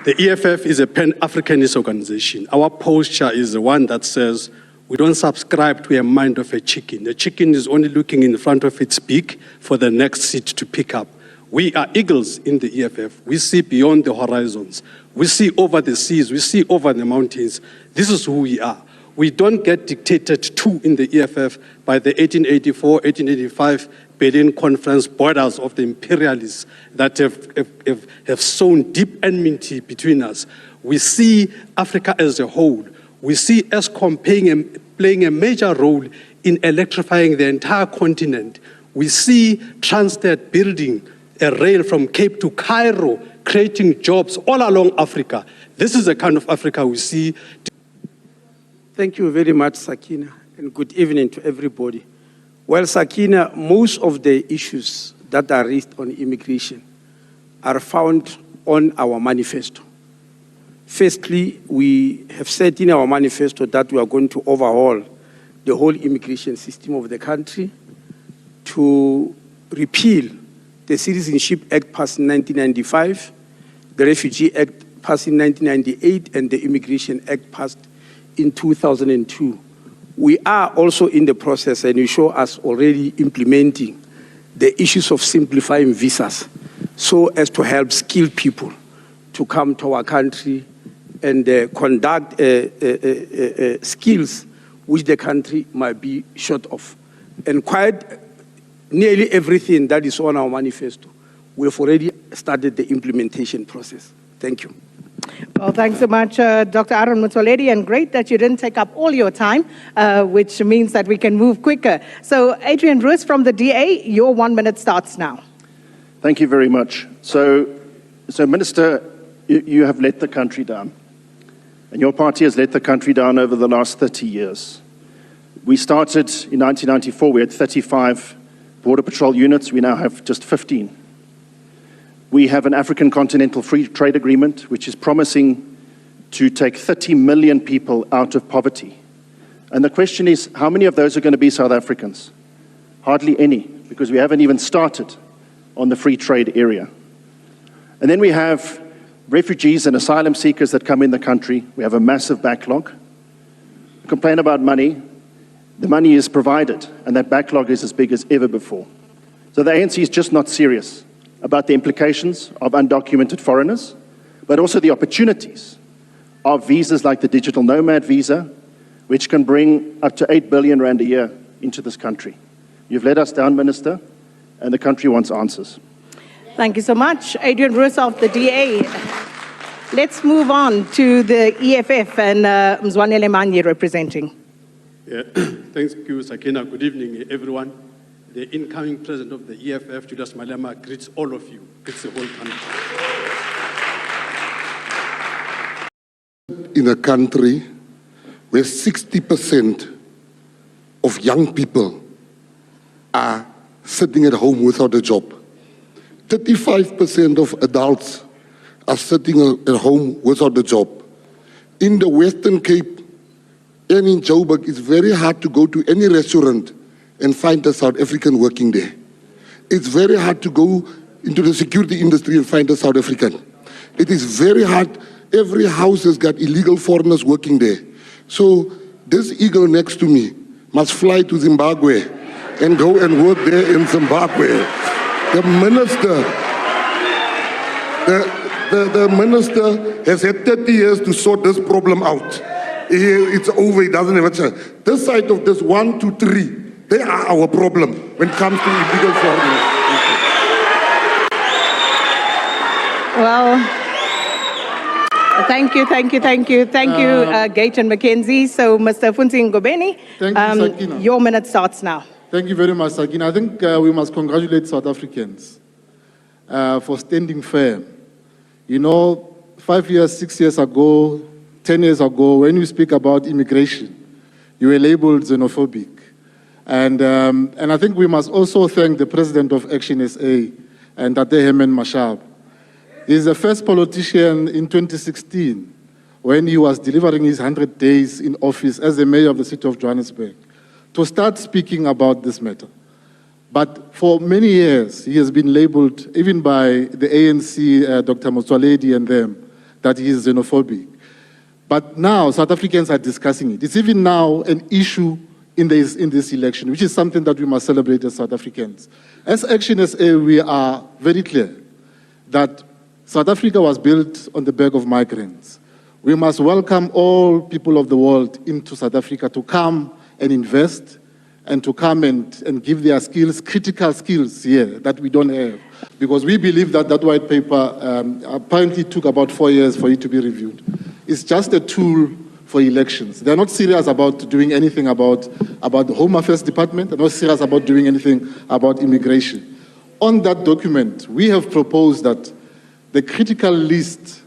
The EFF is a Pan-Africanist organization. Our posture is the one that says we don't subscribe to a mind of a chicken. The chicken is only looking in front of its beak for the next seed to pick up. We are eagles in the EFF. We see beyond the horizons. We see over the seas. We see over the mountains. This is who we are. We don't get dictated to in the EFF by the 1884, 1885 Berlin Conference borders of the imperialists that have sown deep enmity between us. We see Africa as a whole. We see ESCOM playing a major role in electrifying the entire continent. We see Transnet building a rail from Cape to Cairo, creating jobs all along Africa. This is the kind of Africa we see. Thank you very much, Sakina, and good evening to everybody. Well, Sakina, most of the issues that are raised on immigration are found on our manifesto. Firstly, we have said in our manifesto that we are going to overhaul the whole immigration system of the country, to repeal the Citizenship Act passed in 1995, the Refugee Act passed in 1998, and the Immigration Act passed in 2002. We are also in the process, and you show us already implementing the issues of simplifying visas so as to help skilled people to come to our country and conduct skills which the country might be short of. And quite nearly everything that is on our manifesto, we've already started the implementation process. Thank you. Well, thanks so much, Dr. Aaron Motsoaledi, and great that you didn't take up all your time, which means that we can move quicker. So, Adrian Roos from the DA, your 1 minute starts now. Thank you very much. So Minister, you have let the country down, and your party has let the country down over the last 30 years. We started in 1994, we had 35 Border Patrol units, we now have just 15. We have an African Continental Free Trade Agreement, which is promising to take 30 million people out of poverty. And the question is, how many of those are going to be South Africans? Hardly any, because we haven't even started on the free trade area. And then we have refugees and asylum seekers that come in the country. We have a massive backlog. We complain about money. The money is provided, and that backlog is as big as ever before. So the ANC is just not serious about the implications of undocumented foreigners, but also the opportunities of visas like the digital nomad visa, which can bring up to 8 billion rand a year into this country. You've let us down, Minister, and the country wants answers. Thank you so much, Adrian Roos of the DA. Let's move on to the EFF and Mzwanele Manye representing. Yeah. Thanks, Sakina. Good evening, everyone. The incoming president of the EFF, Julius Malema, greets all of you. Greets the whole country. In a country where 60% of young people are sitting at home without a job, 35% of adults are sitting at home without a job. In the Western Cape and in Joburg, it's very hard to go to any restaurant and find a South African working there. It's very hard to go into the security industry and find a South African. It is very hard. Every house has got illegal foreigners working there. So this eagle next to me must fly to Zimbabwe and go and work there in Zimbabwe. The minister has had 30 years to sort this problem out. It's over, it doesn't have a chance. This side of this 1, 2, 3, they are our problem when it comes to illegal foreigners. Well, thank you, Gate and Mackenzie. So, Mr. Funzi Ngobeni, Thank you, Sakina. Your minute starts now. Thank you very much, Sakina. I think we must congratulate South Africans for standing firm. You know, 5 years, 6 years ago, 10 years ago, when you speak about immigration, you were labeled xenophobic. And I think we must also thank the president of Action SA and Tate Herman Mashab. He's the first politician in 2016 when he was delivering his 100 days in office as the mayor of the city of Johannesburg to start speaking about this matter. But for many years, he has been labeled, even by the ANC, Dr. Motsoaledi and them, that he is xenophobic. But now South Africans are discussing it. It's even now an issue in this election, which is something that we must celebrate as South Africans. As Action SA, we are very clear that South Africa was built on the back of migrants. We must welcome all people of the world into South Africa to come and invest and to come and give their skills, critical skills here that we don't have. Because we believe that that white paper apparently took about 4 years for it to be reviewed. It's just a tool for elections. They're not serious about doing anything about the Home Affairs Department. They're not serious about doing anything about immigration. On that document, we have proposed that the critical list,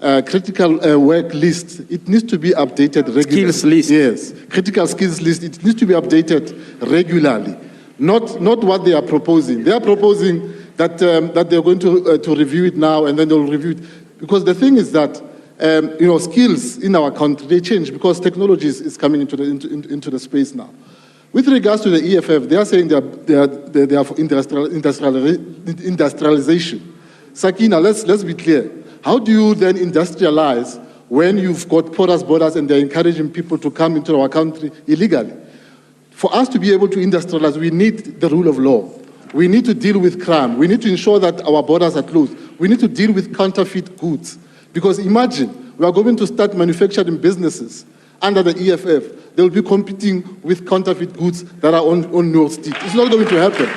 work list, it needs to be updated regularly. Skills list. Yes, critical skills list, it needs to be updated regularly. Not what they are proposing. They are proposing that they're going to review it now and then they'll review it. Because the thing is that skills in our country, they change because technology is coming into the space now. With regards to the EFF, they are saying they are for industrialization. Sakina, let's be clear. How do you then industrialize when you've got porous borders and they're encouraging people to come into our country illegally? For us to be able to industrialize, we need the rule of law. We need to deal with crime. We need to ensure that our borders are closed. We need to deal with counterfeit goods. Because imagine, we are going to start manufacturing businesses under the EFF. They'll be competing with counterfeit goods that are on North Street. It's not going to happen,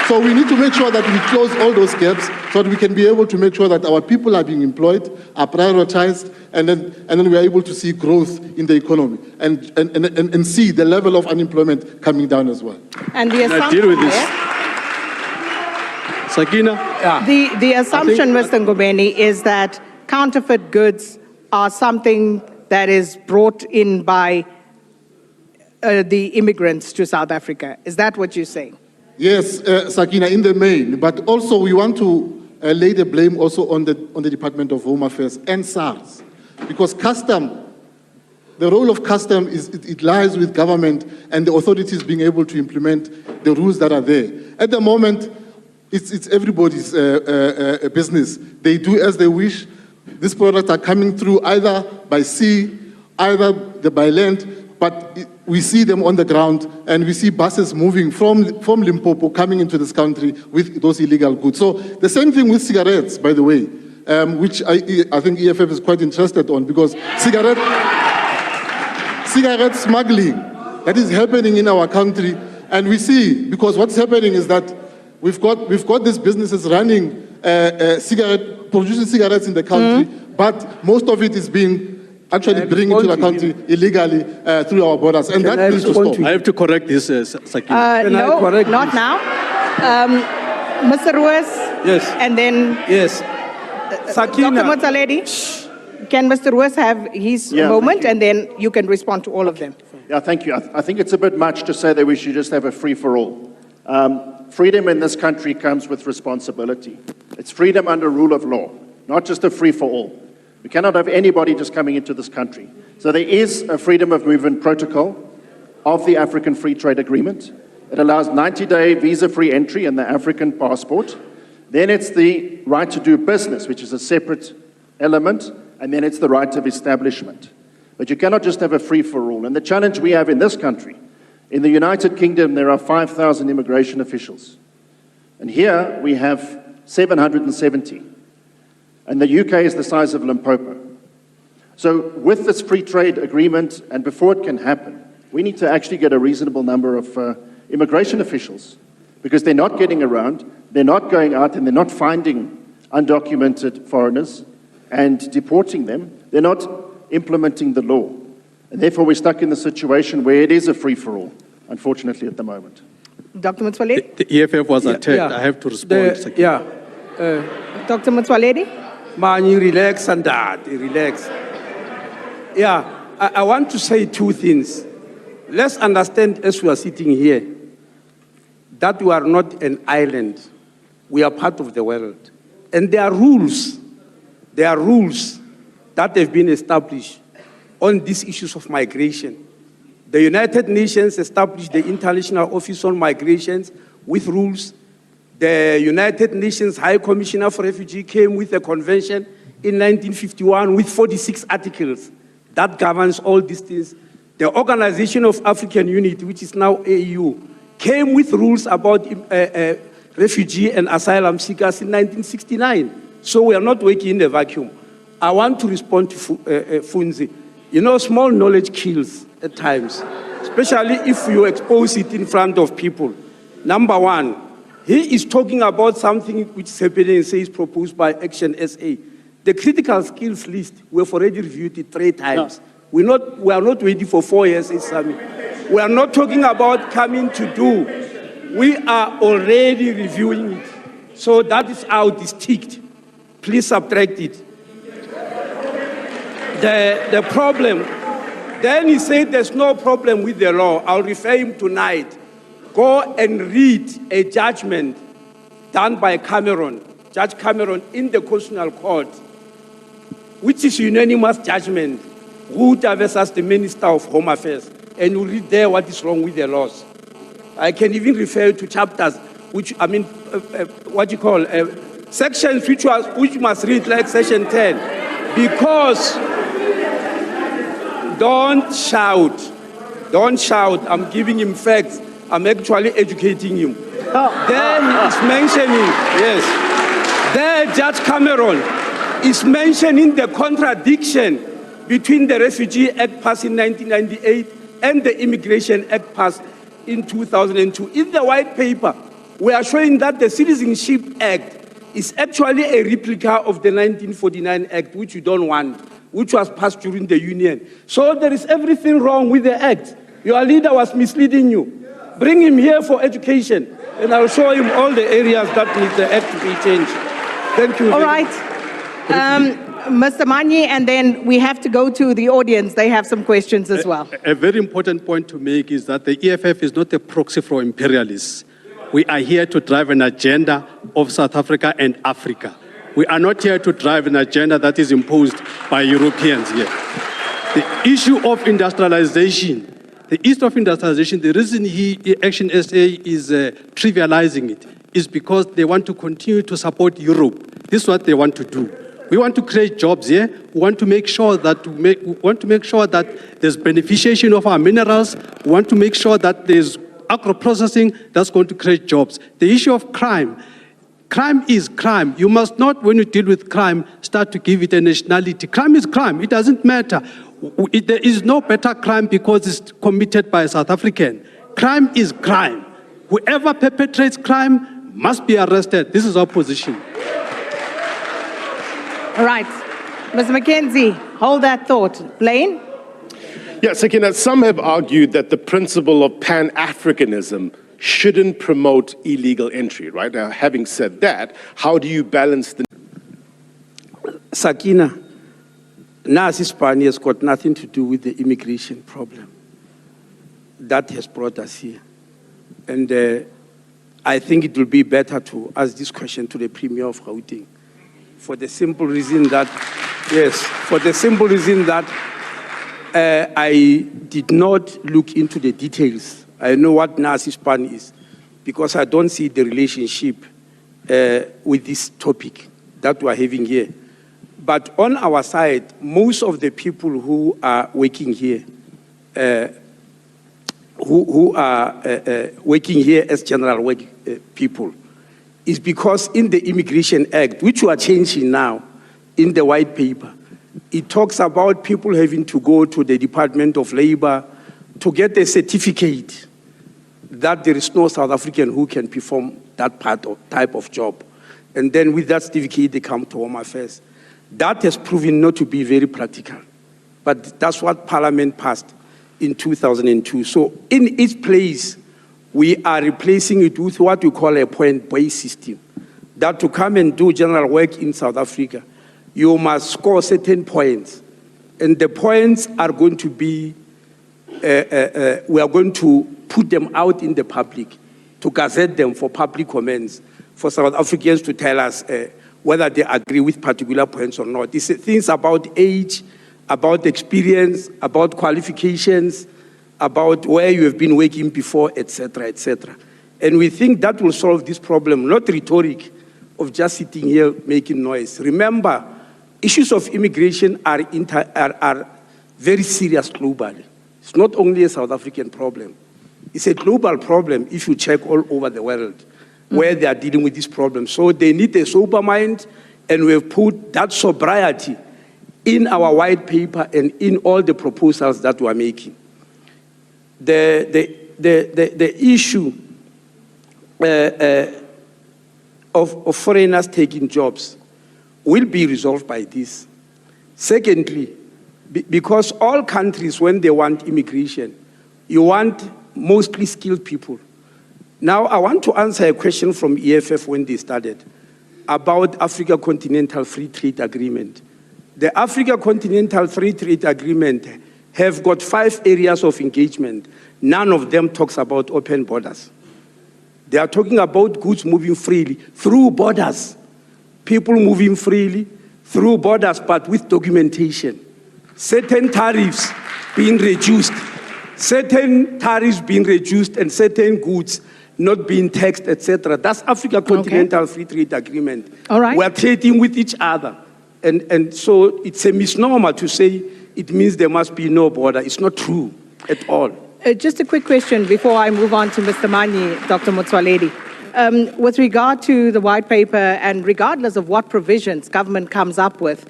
So we need to make sure that we close all those gaps so that we can be able to make sure that our people are being employed, are prioritized, and then we are able to see growth in the economy and see the level of unemployment coming down as well. And the assumption, deal with this. Sakina? the assumption, Mr. Ngobeni, is that counterfeit goods are something that is brought in by the immigrants to South Africa. Is that what you're saying? Yes, Sakina, in the main, but also we want to lay the blame also on the Department of Home Affairs and SARS, because the role of custom it lies with government and the authorities being able to implement the rules that are there. At the moment, it's everybody's business. They do as they wish. These products are coming through either by sea, either by land, but we see them on the ground and we see buses moving from Limpopo coming into this country with those illegal goods. So the same thing with cigarettes, by the way, which I think EFF is quite interested on, because cigarette smuggling that is happening in our country, and we see, because what's happening is that we've got these businesses running producing cigarettes in the country, but most of it is being actually bring into the country illegally through our borders, and that needs to stop. I have to correct this, Sakina. No, not now. Mr. Ruiz? Yes. And then Yes. Sakina. Dr. Motsoaledi, can Mr. Ruiz have his moment, and then you can respond to all of them? Yeah, thank you. I think it's a bit much to say that we should just have a free-for-all. Freedom in this country comes with responsibility. It's freedom under rule of law, not just a free-for-all. We cannot have anybody just coming into this country. So there is a freedom of movement protocol of the African Free Trade Agreement. It allows 90-day visa-free entry in the African passport. Then it's the right to do business, which is a separate element, and then it's the right of establishment. But you cannot just have a free-for-all. And the challenge we have in this country, in the United Kingdom, there are 5,000 immigration officials. And here we have 770. And the UK is the size of Limpopo. So with this free trade agreement, and before it can happen, we need to actually get a reasonable number of immigration officials, because they're not getting around, they're not going out, and they're not finding undocumented foreigners and deporting them. They're not implementing the law. And therefore, we're stuck in the situation where it is a free-for-all, unfortunately, at the moment. Dr. Motsoaledi? The EFF was attacked. I have to respond, Sakina. Dr. Motsoaledi? Man, you relax and that, relax. Yeah, I want to say two things. Let's understand, as we are sitting here, that we are not an island. We are part of the world. And there are rules that have been established on these issues of migration. The United Nations established the International Office on Migrations with rules. The United Nations High Commissioner for Refugees came with a convention in 1951 with 46 articles that governs all these things. The Organization of African Unity, which is now AU, came with rules about refugee and asylum seekers in 1969. So we are not working in a vacuum. I want to respond to Funzi. You know, small knowledge kills at times, especially if you expose it in front of people. Number one, he is talking about something which is happening and says proposed by Action SA. The critical skills list, we have already reviewed it 3 times. No. We are not waiting for 4 years, we are not talking about coming to do. We are already reviewing it. So that is out, is ticked. Please subtract it. The problem, then he said there's no problem with the law. I'll refer him tonight. Go and read a judgment done by Judge Cameron in the Constitutional Court, which is unanimous judgment, Ruta versus the Minister of Home Affairs, and you read there what is wrong with the laws. I can even refer to chapters, sections which must read like section 10, because don't shout, I'm giving him facts, I'm actually educating him. There he is mentioning, yes, there Judge Cameron is mentioning the contradiction between the Refugee Act passed in 1998 and the Immigration Act passed in 2002. In the white paper, we are showing that the Citizenship Act is actually a replica of the 1949 Act, which you don't want, which was passed during the Union. So there is everything wrong with the Act. Your leader was misleading you. Bring him here for education, and I'll show him all the areas that need the Act to be changed. Thank you. All right. Mr. Manye, and then we have to go to the audience. They have some questions as well. A very important point to make is that the EFF is not a proxy for imperialists. We are here to drive an agenda of South Africa and Africa. We are not here to drive an agenda that is imposed by Europeans here. The issue of industrialization, the east of industrialization, the reason Action SA is trivializing it is because they want to continue to support Europe. This is what they want to do. We want to create jobs here. We want to make sure that there's beneficiation of our minerals. We want to make sure that there's agro-processing that's going to create jobs. The issue of crime. Crime is crime. You must not, when you deal with crime, start to give it a nationality. Crime is crime. It doesn't matter. There is no better crime because it's committed by a South African. Crime is crime. Whoever perpetrates crime must be arrested. This is our position. All right. Mr. McKenzie, hold that thought. Blaine? Yes, Sakina, some have argued that the principle of Pan-Africanism shouldn't promote illegal entry, right? Now, having said that, how do you balance the... Sakina, Hispania has got nothing to do with the immigration problem. That has brought us here. And I think it will be better to ask this question to the Premier of Gauteng. For the simple reason that, I did not look into the details. I know what Hispan is, because I don't see the relationship with this topic that we're having here. But on our side, most of the people who are working here, working here as general work people, is because in the Immigration Act, which we are changing now in the white paper, it talks about people having to go to the Department of Labor to get a certificate that there is no South African who can perform that type of job. And then with that certificate, they come to Home Affairs. That has proven not to be very practical. But that's what Parliament passed in 2002. So in its place, we are replacing it with what we call a point-based system. That to come and do general work in South Africa, you must score certain points. And the points are going to be, we are going to put them out in the public, to gazette them for public comments, for South Africans to tell us whether they agree with particular points or not. It's things about age, about experience, about qualifications, about where you have been working before, etc., etc. And we think that will solve this problem, not rhetoric of just sitting here making noise. Remember, issues of immigration are very serious globally. It's not only a South African problem. It's a global problem if you check all over the world where they are dealing with this problem. So they need a sober mind, and we've put that sobriety in our white paper and in all the proposals that we're making. The issue of foreigners taking jobs will be resolved by this. Secondly, because all countries, when they want immigration, you want mostly skilled people. Now, I want to answer a question from EFF when they started about Africa Continental Free Trade Agreement. The Africa Continental Free Trade Agreement have got 5 areas of engagement. None of them talks about open borders. They are talking about goods moving freely through borders, people moving freely through borders, but with documentation. Certain tariffs being reduced, and certain goods not being taxed, etc. That's Africa Continental Free Trade Agreement. All right. We're trading with each other. And so it's a misnomer to say it means there must be no border. It's not true at all. Just a quick question before I move on to Mr. Manyi, Dr. Motsoaledi. With regard to the white paper, and regardless of what provisions government comes up with,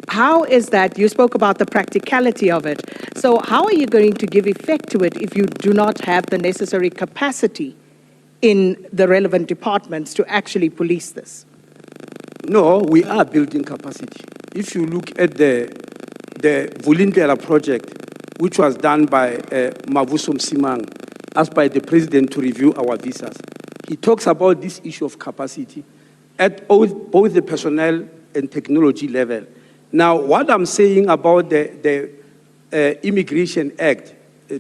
how is that, you spoke about the practicality of it, so how are you going to give effect to it if you do not have the necessary capacity in the relevant departments to actually police this? No, we are building capacity. If you look at the Vulindlela project, which was done by Mavuso Msimang, asked by the president to review our visas, he talks about this issue of capacity at both the personnel and technology level. Now, what I'm saying about the Immigration Act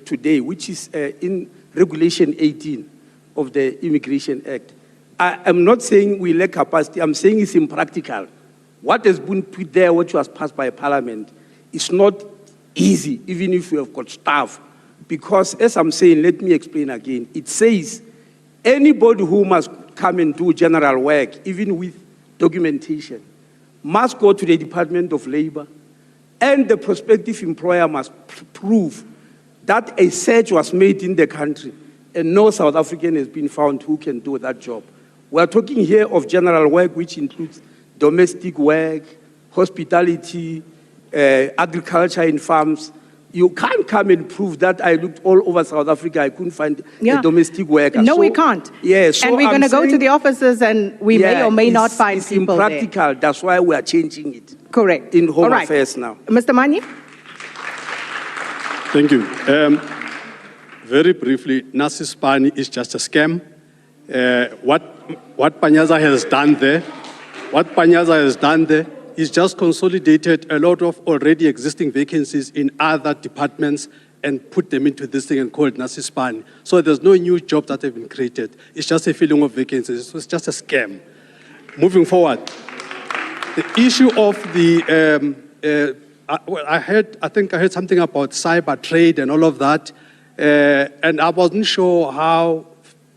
today, which is in Regulation 18 of the Immigration Act, I am not saying we lack capacity, I'm saying it's impractical. What has been put there, which was passed by Parliament, is not easy, even if we have got staff. Because, as I'm saying, let me explain again, it says anybody who must come and do general work, even with documentation, must go to the Department of Labor, and the prospective employer must prove that a search was made in the country and no South African has been found who can do that job. We're talking here of general work, which includes domestic work, hospitality, agriculture in farms. You can't come and prove that I looked all over South Africa, I couldn't find a domestic worker. No, we can't. Yes. And we're going to go to the offices and we may or may not find people there. It's impractical. That's why we are changing it. Correct. In Home Affairs now. Mr. Manyi? Thank you. Very briefly, Nasispani is just a scam. What Panyaza has done there, is just consolidated a lot of already existing vacancies in other departments and put them into this thing and call it Nasispani. So there's no new jobs that have been created. It's just a filling of vacancies. So it's just a scam. Moving forward, the issue of the, I think I heard something about cyber trade and all of that, and I wasn't sure how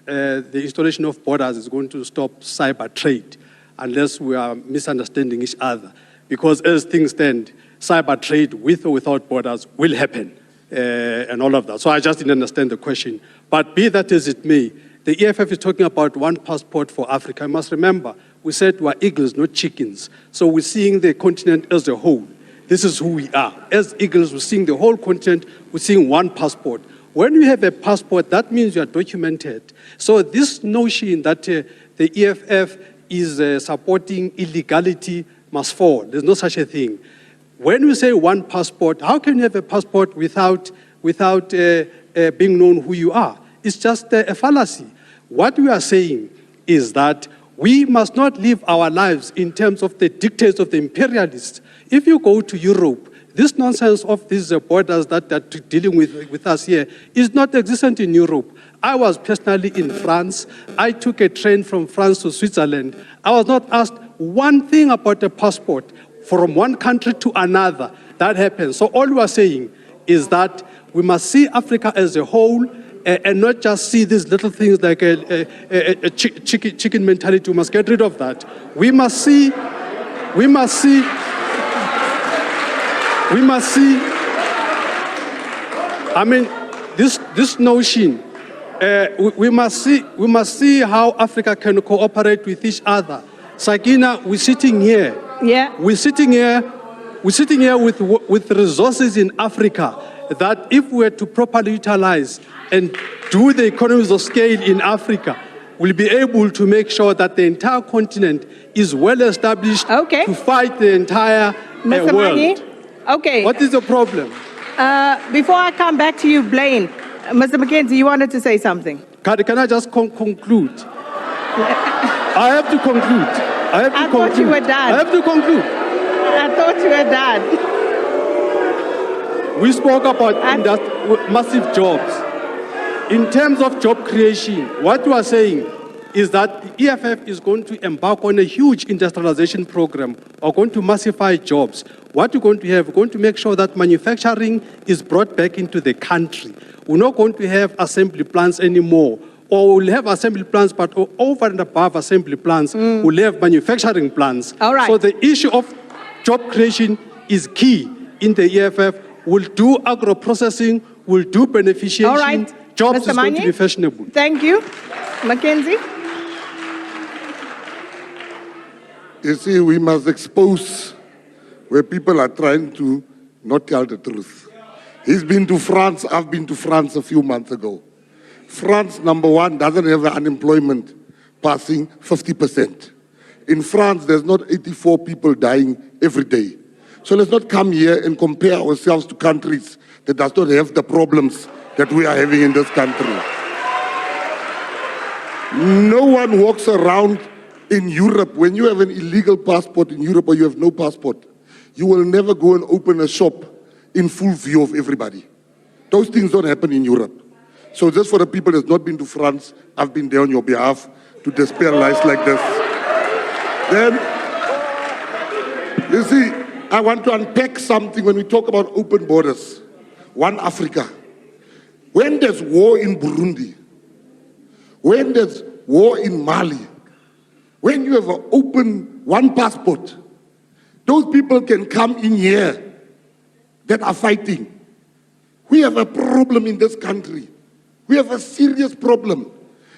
the installation of borders is going to stop cyber trade unless we are misunderstanding each other. Because as things stand, cyber trade with or without borders will happen and all of that. So I just didn't understand the question. But be that as it may, the EFF is talking about one passport for Africa. You must remember, we said we're eagles, not chickens. So we're seeing the continent as a whole. This is who we are. As eagles, we're seeing the whole continent, we're seeing one passport. When you have a passport, that means you are documented. So this notion that the EFF is supporting illegality must fall. There's no such a thing. When we say one passport, how can you have a passport without being known who you are? It's just a fallacy. What we are saying is that we must not live our lives in terms of the dictates of the imperialists. If you go to Europe, this nonsense of these borders that are dealing with us here is not existent in Europe. I was personally in France. I took a train from France to Switzerland. I was not asked one thing about a passport from one country to another. That happens. So all we are saying is that we must see Africa as a whole and not just see these little things like a chicken mentality. We must get rid of that. We must see we must see, I mean, this notion, we must see how Africa can cooperate with each other. Sakina, we're sitting here. Yeah. We're sitting here with resources in Africa that if we were to properly utilize and do the economies of scale in Africa, we'll be able to make sure that the entire continent is well established Okay. to fight the entire Mr. world. Manyi? Okay. What is the problem? Before I come back to you, Blaine, Mr. Mackenzie, you wanted to say something. Can I just conclude? I have to conclude. I thought you were done. I have to conclude. I thought you were done. We spoke about massive jobs. In terms of job creation, what you are saying is that the EFF is going to embark on a huge industrialization program or going to massify jobs. What you're going to have, we're going to make sure that manufacturing is brought back into the country. We're not going to have assembly plants anymore. Or we'll have assembly plants, but over and above assembly plants, we'll have manufacturing plants. All right. So the issue of job creation is key in the EFF. We'll do agro-processing, we'll do beneficiation. All right. Jobs Mr. is going to Manyi? be fashionable. Thank you. Mackenzie? You see, we must expose where people are trying to not tell the truth. He's been to France, I've been to France a few months ago. France, number one, doesn't have an unemployment passing 50%. In France, there's not 84 people dying every day. So let's not come here and compare ourselves to countries that does not have the problems that we are having in this country. No one walks around in Europe. When you have an illegal passport in Europe or you have no passport, you will never go and open a shop in full view of everybody. Those things don't happen in Europe. So just for the people that's not been to France, I've been there on your behalf to despair lives like this. Then, you see, I want to unpack something when we talk about open borders. One Africa. When there's war in Burundi, when there's war in Mali, when you have an open one passport, those people can come in here that are fighting. We have a problem in this country. We have a serious problem.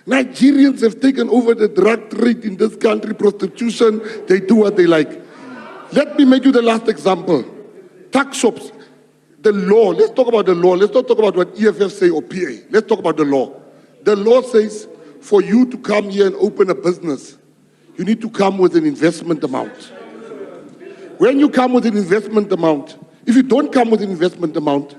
Nigerians have taken over the drug trade in this country, prostitution, they do what they like. Let me make you the last example. Tax shops, the law, let's talk about the law. Let's not talk about what EFF say or PA. Let's talk about the law. The law says for you to come here and open a business, you need to come with an investment amount. When you come with an investment amount, if you don't come with an investment amount,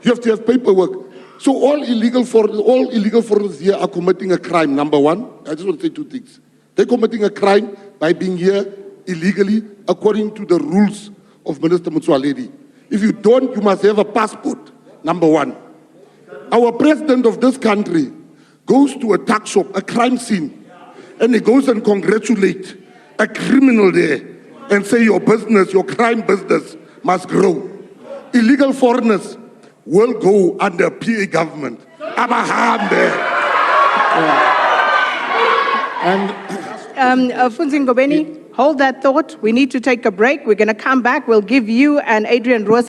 you have to have paperwork. So all illegal foreigners here are committing a crime, number one. I just want to say two things. They're committing a crime by being here illegally according to the rules of Minister Motsoaledi. If you don't, you must have a passport, number one. Our president of this country goes to a tax shop, a crime scene, and he goes and congratulates a criminal there and say your business, your crime business must grow. Illegal foreigners will go under PA government. Abaham there. And Funzin Gobeni, hold that thought. We need to take a break. We're going to come back. We'll give you and Adrian Roos